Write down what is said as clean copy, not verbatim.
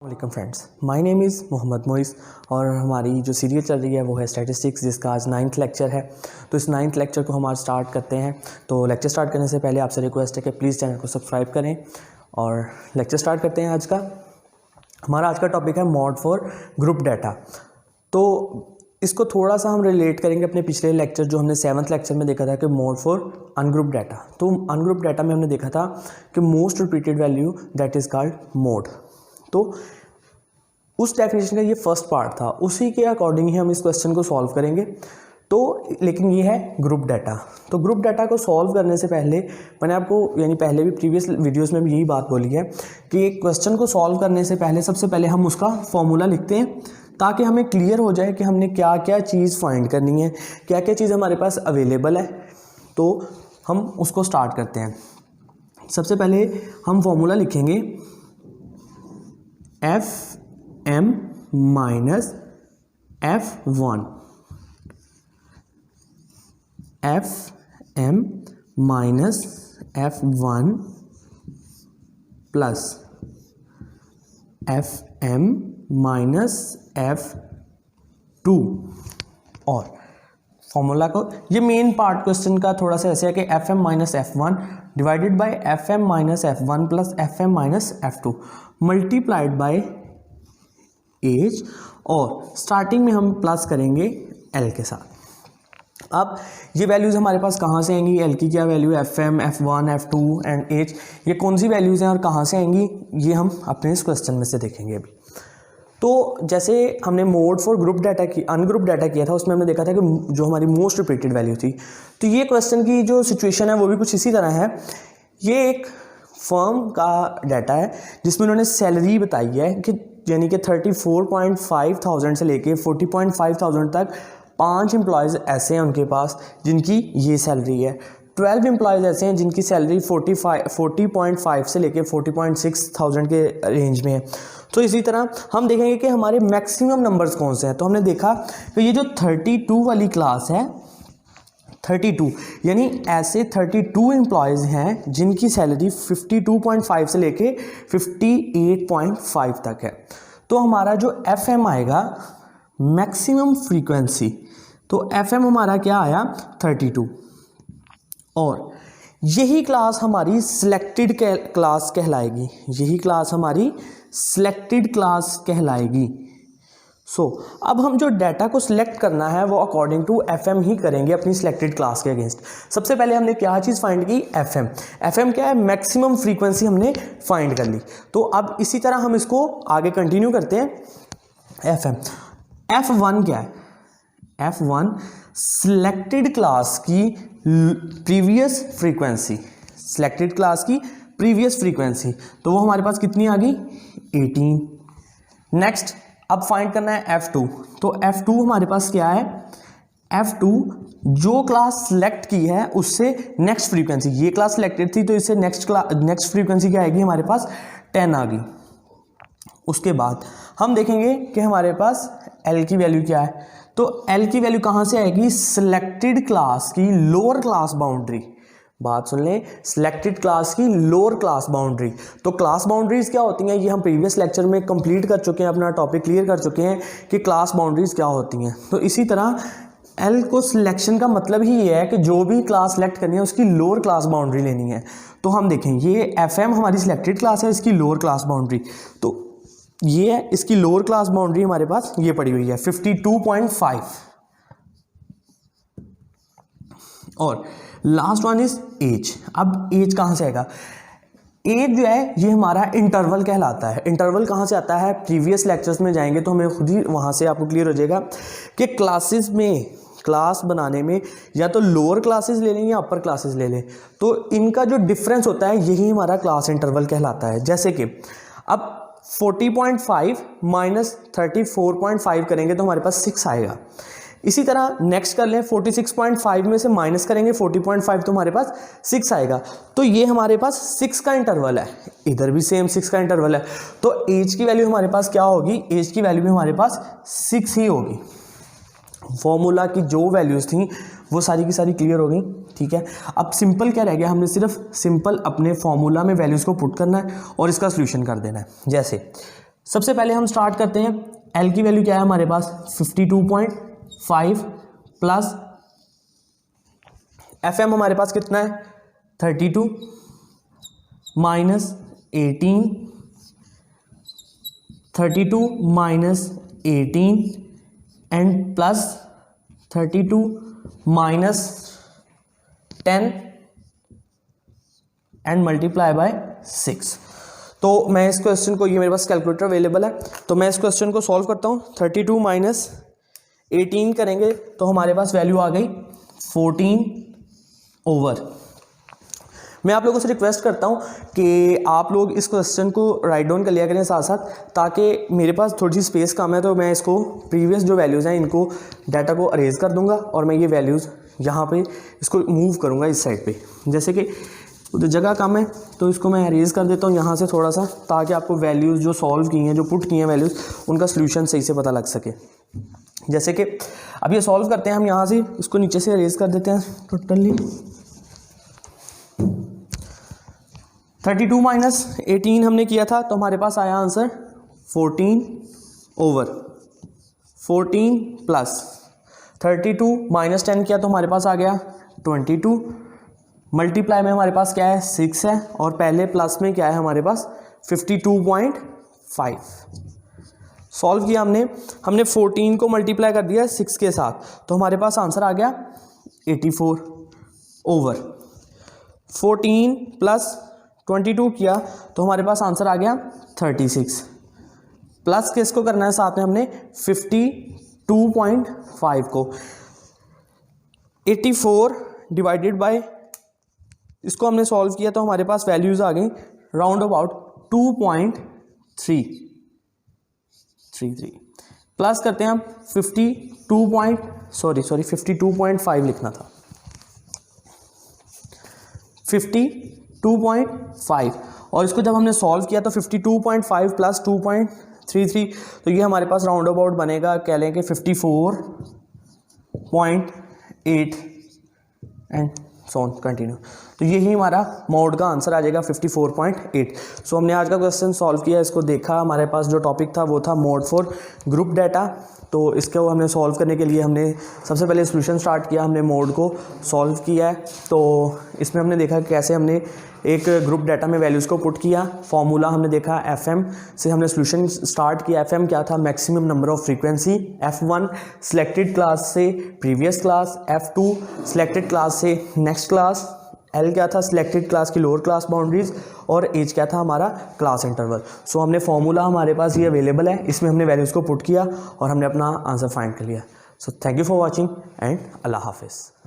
Welcome friends, my name is Mohammad Moiz और हमारी जो सीरीज चल रही है वो है स्टैटिस्टिक्स, जिसका आज 9th लेक्चर है। तो इस 9th लेक्चर को हम आज स्टार्ट करते हैं। तो लेक्चर स्टार्ट करने से पहले आपसे रिक्वेस्ट है कि प्लीज़ चैनल को सब्सक्राइब करें और लेक्चर स्टार्ट करते हैं। आज का हमारा आज का टॉपिक है मॉड फॉर ग्रुप डाटा। तो इसको थोड़ा सा हम रिलेट करेंगे अपने पिछले लेक्चर, जो हमने 7th लेक्चर में देखा था कि मोड फॉर अनग्रुप डाटा। तो अनग्रुप डाटा में हमने देखा था कि most repeated value that is called mode. तो उस डेफिनेशन का ये फर्स्ट पार्ट था, उसी के अकॉर्डिंग ही हम इस क्वेश्चन को सॉल्व करेंगे। तो लेकिन ये है ग्रुप डाटा। तो ग्रुप डाटा को सॉल्व करने से पहले मैंने आपको पहले भी प्रीवियस वीडियोस में भी यही बात बोली है कि एक क्वेश्चन को सॉल्व करने से पहले सबसे पहले हम उसका फॉर्मूला लिखते हैं, ताकि हमें क्लियर हो जाए कि हमने क्या क्या चीज़ फाइंड करनी है, क्या क्या चीज़ हमारे पास अवेलेबल है। तो हम उसको स्टार्ट करते हैं। सबसे पहले हम फॉर्मूला लिखेंगे FM minus F1, FM minus F1 plus FM minus F2। और फॉर्मूला को, ये मेन पार्ट क्वेश्चन का थोड़ा सा ऐसे है कि FM minus F1 divided by FM minus F1 plus FM minus F2 multiplied by H, और स्टार्टिंग में हम प्लस करेंगे L के साथ। अब ये वैल्यूज़ हमारे पास कहाँ से आएंगी? L की क्या वैल्यू है? FM, F1, F2 and as, ये कौन सी वैल्यूज़ हैं और कहाँ से आएंगी, ये हम अपने इस क्वेश्चन में से देखेंगे अभी। तो जैसे हमने मोड फॉर ग्रुप डाटा की अनग्रुप डाटा किया था, उसमें हमने देखा था कि जो हमारी मोस्ट रिपीटेड वैल्यू थी। तो ये क्वेश्चन की जो सिचुएशन है वो भी कुछ इसी तरह है। ये एक फर्म का डाटा है जिसमें उन्होंने सैलरी बताई है कि यानी कि 34,500 से लेके 40,500 तक 5 एम्प्लॉयज़ ऐसे हैं उनके पास जिनकी ये सैलरी है। 12 एम्प्लॉयज़ ऐसे हैं जिनकी सैलरी 40.5 से लेके 40,600 के रेंज में है। तो इसी तरह हम देखेंगे कि हमारे मैक्सिमम नंबर्स कौन से हैं। तो हमने देखा कि ये जो 32 वाली क्लास है, 32 यानी ऐसे 32 एम्प्लॉयज़ हैं जिनकी सैलरी 52.5 से लेके 58.5 तक है। तो हमारा जो FM आएगा मैक्सिमम फ्रीक्वेंसी, तो FM हमारा क्या आया 32। और यही क्लास हमारी सिलेक्टेड क्लास कहलाएगी, यही क्लास हमारी सिलेक्टेड क्लास कहलाएगी। अब हम जो डाटा को सिलेक्ट करना है वो अकॉर्डिंग टू FM ही करेंगे अपनी सिलेक्टेड क्लास के अगेंस्ट। सबसे पहले हमने क्या चीज़ फाइंड की? FM क्या है? मैक्सिमम फ्रीक्वेंसी हमने फाइंड कर ली। तो अब इसी तरह हम इसको आगे कंटिन्यू करते हैं। F1 क्या है? F1 सिलेक्टेड क्लास की प्रीवियस फ्रीक्वेंसी, सिलेक्टेड क्लास की प्रीवियस फ्रीक्वेंसी, तो वो हमारे पास कितनी आ गई? 18। नेक्स्ट अब फाइंड करना है F2। तो F2 हमारे पास क्या है? F2 जो क्लास सेलेक्ट की है उससे नेक्स्ट फ्रीक्वेंसी, ये क्लास सेलेक्टेड थी तो इससे नेक्स्ट फ्रीक्वेंसी क्या आएगी हमारे पास? 10 आ गई। उसके बाद हम देखेंगे कि हमारे पास L की वैल्यू क्या है। तो L की वैल्यू कहाँ से आएगी? सिलेक्टेड क्लास की लोअर क्लास बाउंड्री। बात सुन लें, सिलेक्टेड क्लास की लोअर क्लास बाउंड्री। तो क्लास बाउंड्रीज क्या होती हैं, ये हम प्रीवियस लेक्चर में कंप्लीट कर चुके हैं, अपना टॉपिक क्लियर कर चुके हैं कि क्लास बाउंड्रीज क्या होती हैं। तो इसी तरह L को सिलेक्शन का मतलब ही ये है कि जो भी क्लास सेलेक्ट करनी है उसकी लोअर क्लास बाउंड्री लेनी है। तो हम देखें, ये FM हमारी सिलेक्टेड क्लास है, इसकी लोअर क्लास बाउंड्री, तो ये है इसकी लोअर क्लास बाउंड्री हमारे पास ये पड़ी हुई है 52.5। और लास्ट वन इज एज। अब एज कहाँ से आएगा? एज जो है ये हमारा इंटरवल कहलाता है। इंटरवल कहाँ से आता है? प्रीवियस लेक्चर्स में जाएंगे तो हमें खुद ही वहाँ से आपको क्लियर हो जाएगा कि क्लासेस में, क्लास बनाने में या तो लोअर क्लासेस ले लें या अपर क्लासेस ले लें, तो इनका जो डिफरेंस होता है यही हमारा क्लास इंटरवल कहलाता है। जैसे कि अब 40.5 माइनस 34.5 करेंगे तो हमारे पास 6 आएगा। इसी तरह नेक्स्ट कर लें, 46.5 में से माइनस करेंगे 40.5 तो हमारे पास 6 आएगा। तो ये हमारे पास 6 का इंटरवल है, इधर भी सेम 6 का इंटरवल है। तो एज की वैल्यू हमारे पास क्या होगी? एज की वैल्यू भी हमारे पास 6 ही होगी। फॉर्मूला की जो वैल्यूज़ थी वो सारी की सारी क्लियर हो गई। ठीक है, अब सिंपल क्या रह गया, हमने सिर्फ सिंपल अपने फॉर्मूला में वैल्यूज़ को पुट करना है और इसका सोल्यूशन कर देना है। जैसे सबसे पहले हम स्टार्ट करते हैं, एल की वैल्यू क्या है हमारे पास 52.5 प्लस एफ एम हमारे पास कितना है 32 minus 18, 32 minus 18 and plus 32 minus 10 and multiply by 6। तो मैं इस क्वेश्चन को, ये मेरे पास कैलकुलेटर अवेलेबल है, तो मैं इस क्वेश्चन को सॉल्व करता हूँ। 32 माइनस 18 करेंगे तो हमारे पास वैल्यू आ गई 14 ओवर। मैं आप लोगों से रिक्वेस्ट करता हूँ कि आप लोग इस क्वेश्चन को राइट डाउन कर लिया करें साथ साथ, ताकि मेरे पास थोड़ी सी स्पेस कम है, तो मैं इसको प्रीवियस जो वैल्यूज़ हैं इनको डाटा को अरेज कर दूंगा और मैं ये वैल्यूज़ यहाँ पे इसको मूव करूँगा इस साइड पे। जैसे कि तो जगह कम है तो इसको मैं अरेज कर देता हूँ यहाँ से थोड़ा सा, ताकि आपको वैल्यूज़ जो सॉल्व की हैं, जो पुट की हैं वैल्यूज़, उनका सोल्यूशन सही से पता लग सके। जैसे कि अब ये सॉल्व करते हैं हम, यहाँ से इसको नीचे से अरेज कर देते हैं टोटली। 32 माइनस 18 हमने किया था तो हमारे पास आया आंसर 14 ओवर 14 प्लस 32 माइनस 10 किया तो हमारे पास आ गया 22, मल्टीप्लाई में हमारे पास क्या है 6 है, और पहले प्लस में क्या है हमारे पास 52.5। सॉल्व किया हमने 14 को मल्टीप्लाई कर दिया 6 के साथ, तो हमारे पास आंसर आ गया 84 ओवर 14 प्लस 22 किया तो हमारे पास आंसर आ गया 36, प्लस किसको करना है साथ में हमने 52.5 को 84 डिवाइडेड बाय, इसको हमने सॉल्व किया तो हमारे पास वैल्यूज आ गई राउंड अबाउट 2.333, प्लस करते हैं हम 52.5 लिखना था 52.5, और इसको जब हमने सॉल्व किया तो 52.5 प्लस 2.33, तो ये हमारे पास राउंड अबाउट बनेगा, कह लें कि 54.8 एंड सो ऑन कंटिन्यू। तो यही हमारा मोड का आंसर आ जाएगा 54.8। सो हमने आज का क्वेश्चन सॉल्व किया, इसको देखा, हमारे पास जो टॉपिक था वो था मोड फॉर ग्रुप डाटा। तो इसके वो हमने सॉल्व करने के लिए हमने सबसे पहले सोल्यूशन स्टार्ट किया, हमने मोड को सॉल्व किया है। तो इसमें हमने देखा कैसे हमने एक ग्रुप डाटा में वैल्यूज़ को पुट किया, फॉर्मूला हमने देखा, एफएम से हमने सोल्यूशन स्टार्ट किया। एफएम क्या था, maximum number of frequency. F1 selected class से previous class, F2 selected class से नेक्स्ट क्लास, L क्या था, सिलेक्टेड क्लास की लोअर क्लास बाउंड्रीज, और एज क्या था हमारा, क्लास इंटरवल। सो हमने फॉर्मूला हमारे पास ये अवेलेबल है, इसमें हमने वैल्यूज़ को पुट किया और हमने अपना आंसर फाइंड कर लिया। So thank you for watching and अल्लाह हाफिज़।